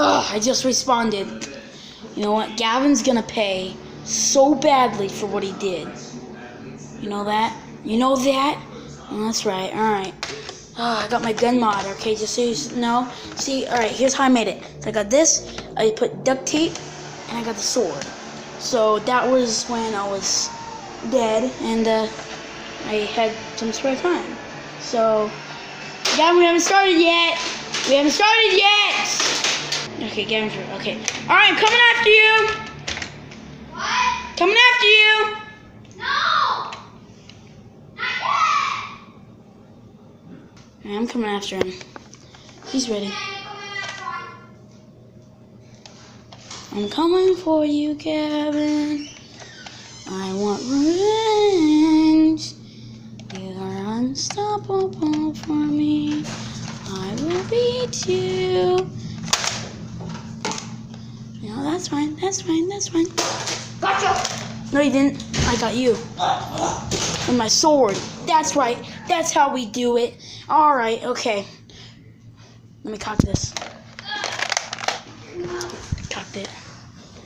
Ugh, I just responded. You know what? Gavin's gonna pay so badly for what he did. You know that? You know that? Oh, that's right. Alright. Oh, I got my gun mod, okay? Just so you know. See, alright, here's how I made it. So I got this, I put duct tape, and I got the sword. So that was when I was dead, and I had some spare time. So, Gavin, we haven't started yet. We haven't started yet. Okay, Gavin's here. Okay. Alright, I'm coming after you. What? Coming after you. No! Not yet! I'm coming after him. He's ready. I'm coming for you, Gavin. I want revenge. You are unstoppable for me. I will beat you. No, that's fine. That's fine. That's fine. Gotcha! No, you didn't. I got you. With my sword. That's right. That's how we do it. Alright, okay. Let me cock this. Cocked it.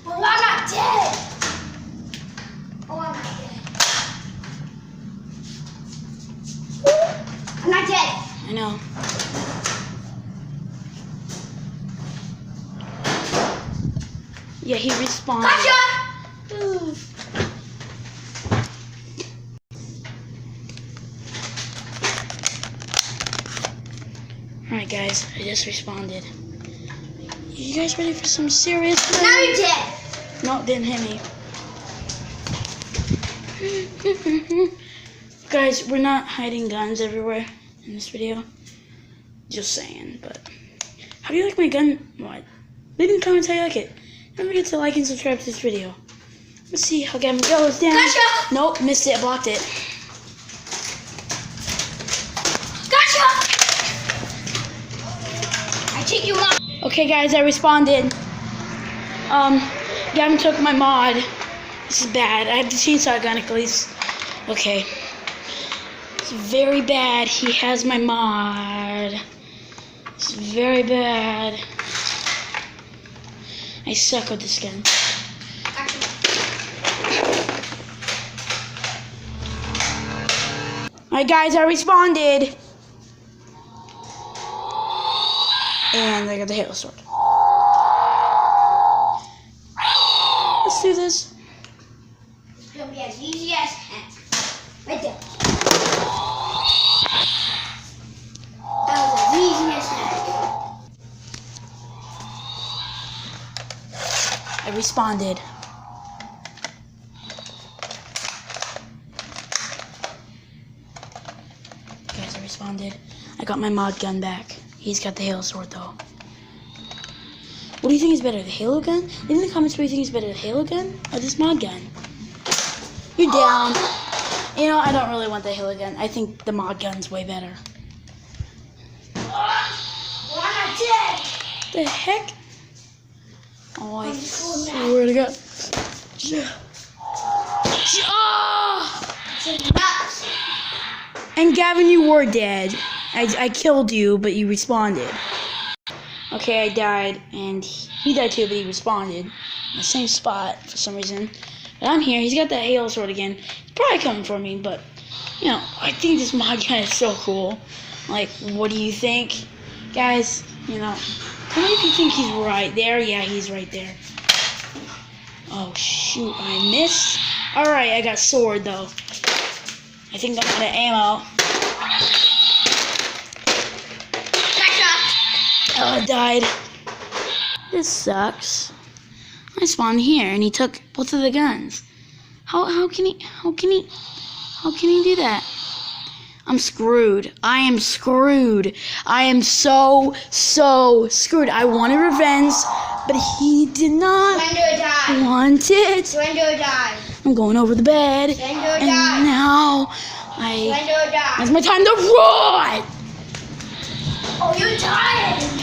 Well, I'm not dead! Oh, I'm not dead. I'm not dead! I know. Yeah, he respawned. Gotcha! Ooh. Alright guys, I just responded. You guys ready for some serious play? Now you're dead! No, it didn't hit me. Guys, we're not hiding guns everywhere in this video. Just saying, but how do you like my gun mod? Leave in the comments how you like it. Don't forget to like and subscribe to this video. Let's see how Gavin goes down. Gotcha! Nope, missed it, blocked it. Gotcha! I take you on. Okay guys, I responded. Gavin took my mod. This is bad. I have the chainsaw gun at least. Okay. It's very bad. He has my mod. It's very bad. I suck with this gun. Alright guys, I responded. And I got the Halo sword. Let's do this. It's gonna be as easy as right there. That was as easy as I responded. Guys, I responded. I got my mod gun back. He's got the Halo sword though. What do you think is better, the Halo gun? Leave in the comments what you think is better, the Halo gun or this mod gun. You're down. You know, I don't really want the Halo gun. I think the mod gun's way better. well, I'm not dead! The heck? Oh, I swear to God. Nuts! And Gavin, you were dead. I killed you, but you responded. Okay, I died, and he died too, but he responded in the same spot for some reason. But I'm here. He's got that Halo sword again. He's probably coming for me, but you know, I think this mod gun is so cool. Like, what do you think, guys? You know, tell me if you think he's right there. Yeah, he's right there. Oh shoot, I missed. All right, I got sword though. I think I'm out of ammo. Oh, I died. This sucks. I spawned here and he took both of the guns. How can he do that? I'm screwed. I am screwed. I am so screwed. I wanted revenge, but he did not want it. Surrender or die. I'm going over the bed. Surrender or And die. now Surrender or die. it's my time to run. Oh, you're dying!